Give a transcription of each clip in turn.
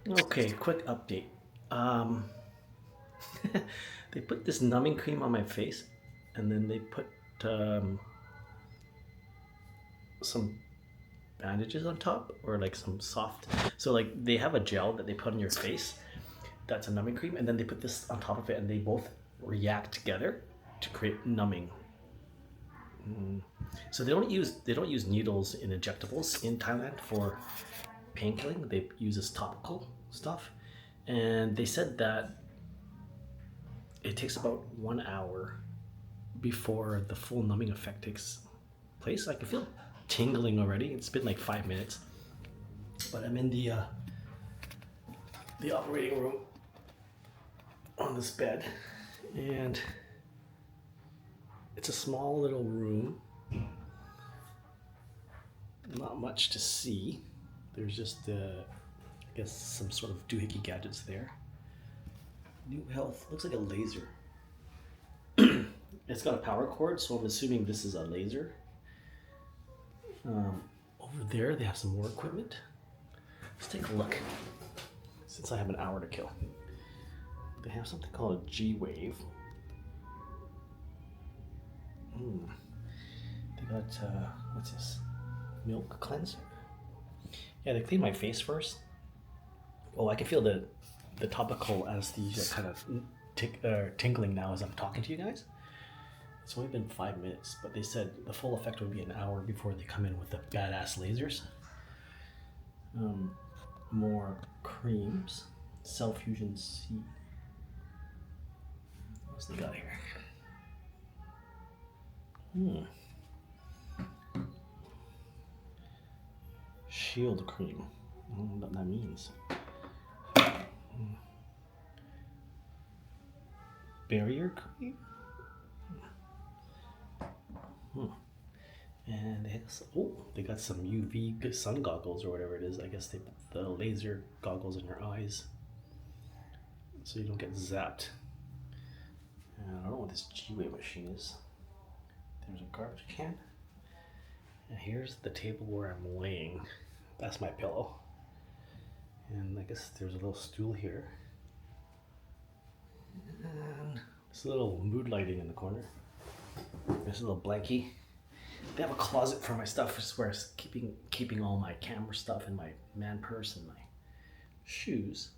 Okay, quick update. Um, they put this numbing cream on my face, and then they put um, some bandages on top, or like some soft. So like they have a gel that they put on your face. That's a numbing cream, and then they put this on top of it, and they both react together to create numbing. So they don't use needles in injectables in Thailand for painkilling. They use this topical stuff, and they said that it takes about 1 hour before the full numbing effect takes place. I can feel tingling already. It's been like 5 minutes, but I'm in the operating room on this bed, and it's a small little room. Not much to see. There's just, I guess, some sort of doohickey gadgets there. New health looks like a laser. It's got a power cord, so I'm assuming this is a laser. Over there, they have some more equipment. Let's take a look. Since I have an hour to kill, they have something called a G-Wave. They got what's this? Milk cleanser. Yeah, they clean my face first. Oh, I can feel the topical anesthesia kind of tingling now as I'm talking to you guys. It's only been 5 minutes, but they said the full effect would be an hour before they come in with the badass lasers. More creams. Cell Fusion C. What else they got here? Shield cream. I don't know what that means. Barrier cream? And they got some UV sun goggles or whatever it is. I guess they put the laser goggles in your eyes so you don't get zapped. And I don't know what this G-Wave machine is. There's a garbage can. And here's the table where I'm laying. That's my pillow. And I guess there's a little stool here. And there's a little mood lighting in the corner. There's a little blankie. They have a closet for my stuff, which is where I'm keeping all my camera stuff and my man purse and my shoes.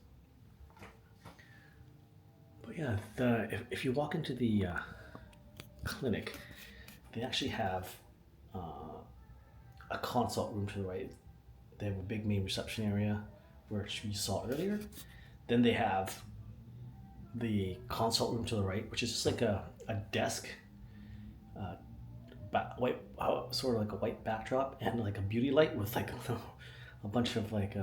But yeah, if you walk into the clinic, they actually have a consult room to the right. They have a big main reception area, which we saw earlier. Then they have the consult room to the right, which is just like a desk, white, sort of like a white backdrop, and like a beauty light with like a bunch of like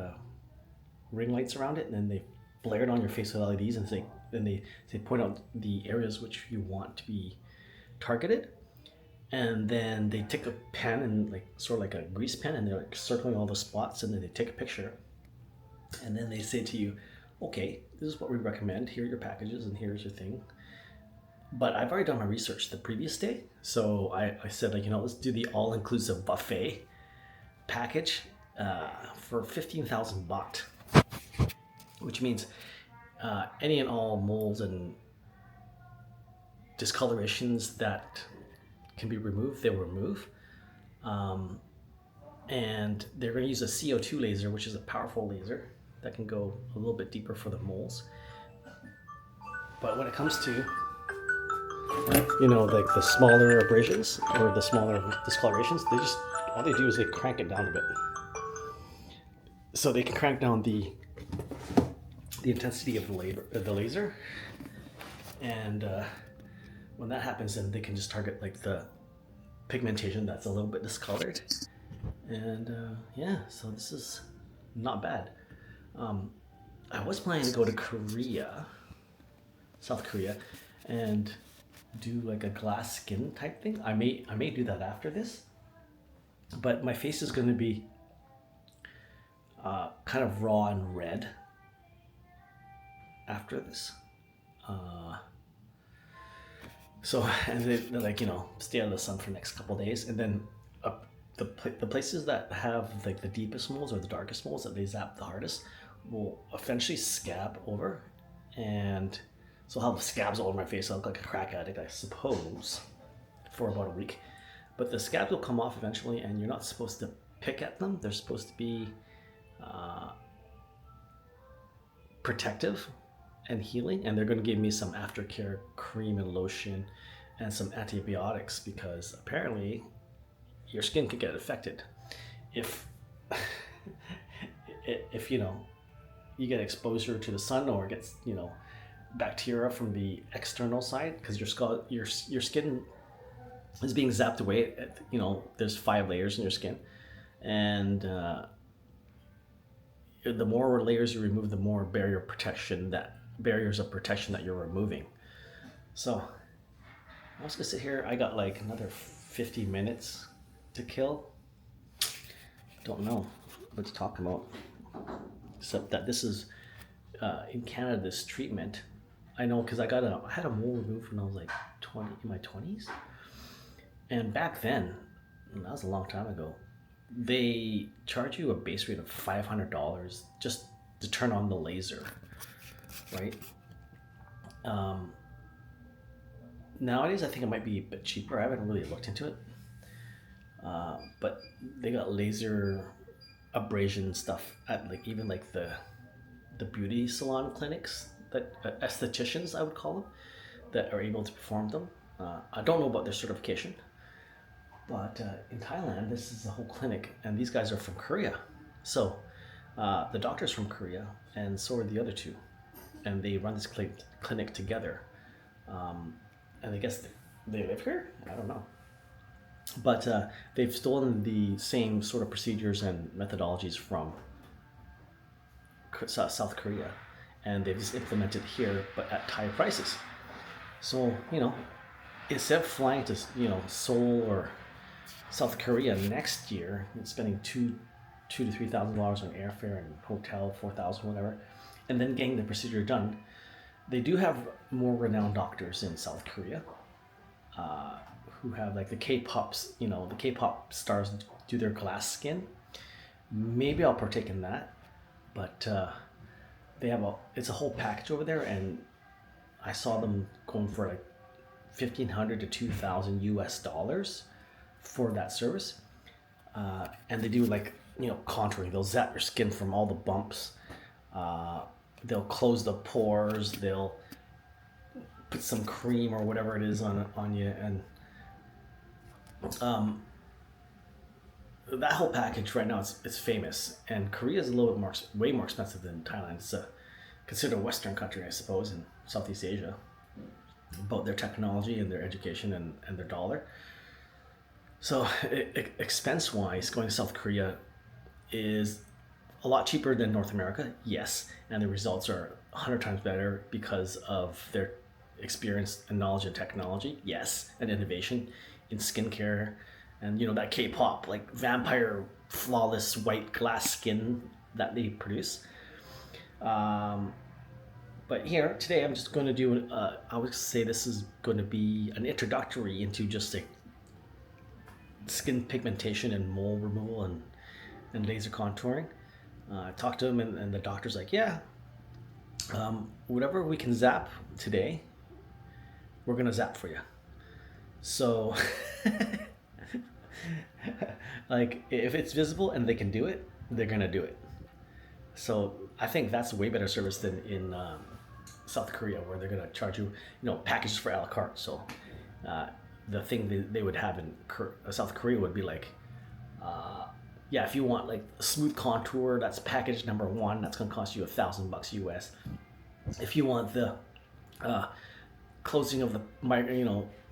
ring lights around it, and then they blare it on your face with LEDs, and then they point out the areas which you want to be targeted, and then they take a pen and like sort of like a grease pen, and they're like circling all the spots, and then they take a picture, and then they say to you, okay, this is what we recommend. Here are your packages, and here's your thing. But I've already done my research the previous day, so I said, like, let's do the all-inclusive buffet package for 15,000 baht, which means any and all moles and discolorations that can be removed, they'll remove. And they're going to use a CO2 laser, which is a powerful laser that can go a little bit deeper for the moles. But when it comes to like the smaller abrasions or the smaller discolorations, all they do is they crank it down a bit. So they can crank down the intensity of the laser, and when that happens, then they can just target like the pigmentation that's a little bit discolored. And yeah, so this is not bad. I was planning to go to South Korea, and do like a glass skin type thing. I may do that after this, but my face is going to be kind of raw and red after this. So, and they're like, stay out of the sun for the next couple of days, and then the places that have like the deepest moles or the darkest moles that they zap the hardest will eventually scab over, and so I'll have scabs all over my face. I look like a crack addict, I suppose, for about a week. But the scabs will come off eventually, and you're not supposed to pick at them. They're supposed to be protective and healing, and they're going to give me some aftercare cream and lotion and some antibiotics, because apparently your skin could get affected if if you get exposure to the sun, or gets bacteria from the external side, because your skin is being zapped away. There's 5 layers in your skin, and the more layers you remove, the more barriers of protection that you're removing. So I'm just gonna sit here. I got like another 50 minutes to kill. Don't know what to talk about, except that this is in Canada. This treatment, I know, because I had a mole removed when I was like in my 20s, and back then, and that was a long time ago, they charge you a base rate of $500 just to turn on the laser, right? Nowadays, I think it might be a bit cheaper. I haven't really looked into it, but they got laser abrasion stuff at even the beauty salon clinics, that estheticians, I would call them, that are able to perform them. I don't know about their certification, but in Thailand, this is a whole clinic, and these guys are from Korea. So the doctor's from Korea, and so are the other two, and they run this clinic together. And I guess they live here? I don't know. But they've stolen the same sort of procedures and methodologies from South Korea, and they've just implemented here, but at Thai prices. So, instead of flying to, Seoul or South Korea next year and spending $2,000 to $3,000 on airfare and hotel, $4,000, whatever, and then getting the procedure done, they do have more renowned doctors in South Korea, who have like the K-pops, the K-pop stars do their glass skin. Maybe I'll partake in that, but they have it's a whole package over there, and I saw them going for like $1,500 to $2,000 for that service, and they do contouring. They'll zap your skin from all the bumps. They'll close the pores. They'll put some cream or whatever it is on you, and that whole package right now it's famous. And Korea is a little bit way more expensive than Thailand. It's considered a Western country, I suppose, in Southeast Asia, about their technology and their education and their dollar. So expense-wise, going to South Korea is a lot cheaper than North America, yes, and the results are 100 times better because of their experience and knowledge and technology, yes, and innovation in skincare, and that K-pop, like vampire, flawless white glass skin that they produce. But here today, I'm just going to do. I would say this is going to be an introductory into just skin pigmentation and mole removal and laser contouring. I talked to him, and the doctor's like, yeah, whatever we can zap today, we're gonna zap for you. So, if it's visible and they can do it, they're gonna do it. So I think that's a way better service than in South Korea, where they're gonna charge you, packages for a la carte. So the thing they would have in South Korea would be like, if you want like a smooth contour, that's package number 1. That's gonna cost you $1,000 US. If you want the closing of the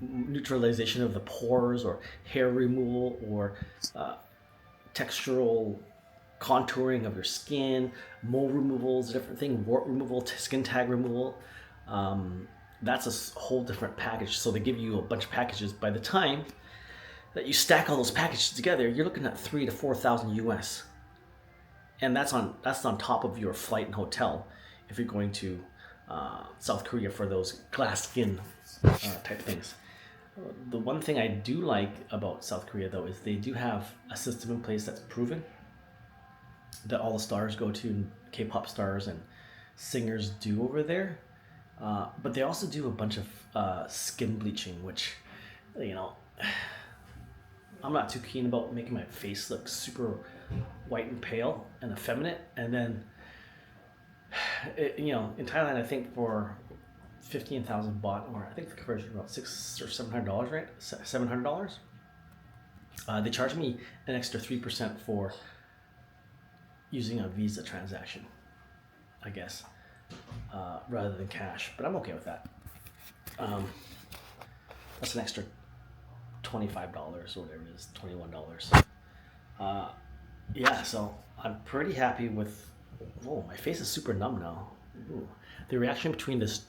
neutralization of the pores, or hair removal, or textural contouring of your skin, mole removal is a different thing, wart removal, skin tag removal, that's a whole different package. So they give you a bunch of packages. By the time that you stack all those packages together, you're looking at $3,000 to $4,000 US, and that's on top of your flight and hotel if you're going to South Korea for those glass skin type things. The one thing I do like about South Korea, though, is they do have a system in place that's proven, that all the stars go to, K-pop stars and singers do over there. But they also do a bunch of skin bleaching, which, you know, I'm not too keen about making my face look super white and pale and effeminate. And then, you know, in Thailand, I think for 15,000 baht, or I think the conversion is about $600 or $700, right? $700. They charge me an extra 3% for using a Visa transaction, I guess, rather than cash. But I'm okay with that. That's an extra $25 or whatever it is, $21. Yeah, so I'm pretty happy with. Oh, my face is super numb now. Ooh. The reaction between this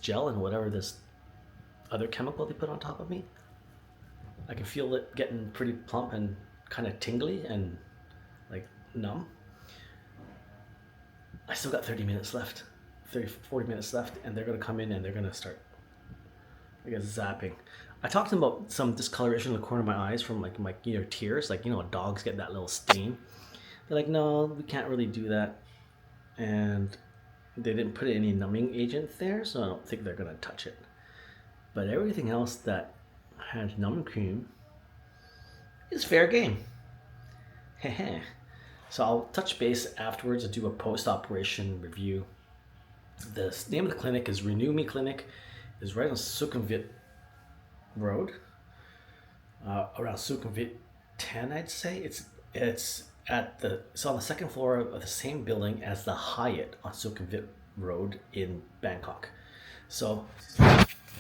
gel and whatever this other chemical they put on top of me, I can feel it getting pretty plump and kind of tingly and like numb. I still got 30 minutes left, 40 minutes left, and they're gonna come in and they're gonna start, I guess, zapping. I talked to them about some discoloration in the corner of my eyes from like my tears, like, you know, dogs get that little stain. They're like, no, we can't really do that, and they didn't put any numbing agent there, so I don't think they're gonna touch it. But everything else that has numbing cream is fair game. Heh. So I'll touch base afterwards and do a post-operation review. The name of the clinic is Renewme Clinic. It's right on Sukhumvit Road, around Sukhumvit 10, I'd say. It's on the second floor of the same building as the Hyatt on Sukhumvit Road in Bangkok. So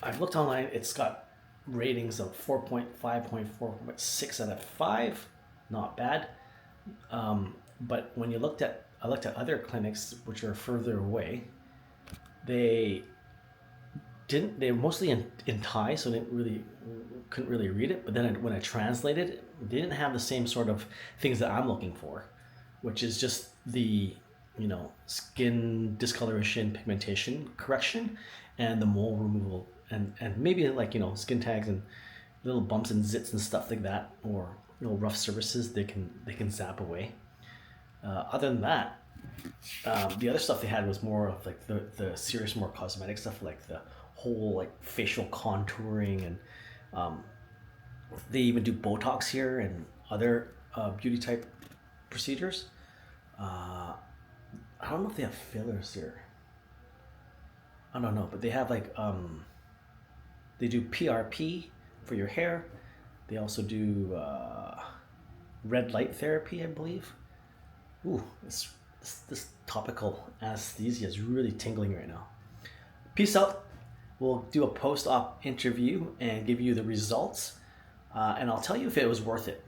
I've looked online. It's got ratings of 4.5, 4.6 out of 5. Not bad. But when I looked at other clinics which are further away, they were mostly in Thai, so couldn't really read it. But then when I translated it, they didn't have the same sort of things that I'm looking for, which is just the, you know, skin discoloration, pigmentation correction, and the mole removal, and maybe like, you know, skin tags and little bumps and zits and stuff like that, or, you know, rough surfaces they can zap away. Other than that, the other stuff they had was more of like the serious, more cosmetic stuff, like the whole like facial contouring, and they even do Botox here and other beauty type procedures. I don't know if they have fillers here. I don't know, but they have like they do PRP for your hair. They also do red light therapy, I believe. Ooh, this topical anesthesia is really tingling right now. Peace out. We'll do a post-op interview and give you the results, and I'll tell you if it was worth it.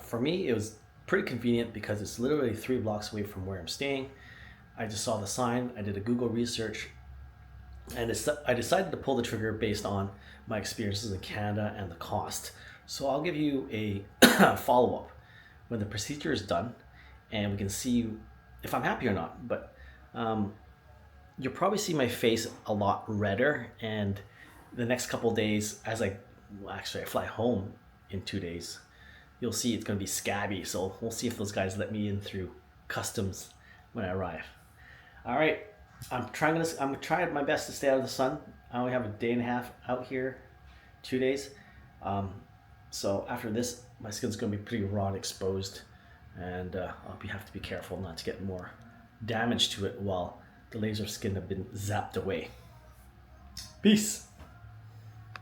For me, it was pretty convenient because it's literally 3 blocks away from where I'm staying. I just saw the sign. I did a Google research, and I decided to pull the trigger based on my experiences in Canada and the cost. So I'll give you a follow-up when the procedure is done, and we can see if I'm happy or not. But you'll probably see my face a lot redder, and the next couple days, I fly home in 2 days, you'll see it's going to be scabby. So we'll see if those guys let me in through customs when I arrive. All right, I'm trying my best to stay out of the sun. I only have a day and a half out here, 2 days. So after this, my skin's going to be pretty raw and exposed, and have to be careful not to get more damage to it while the laser skin have been zapped away. Peace.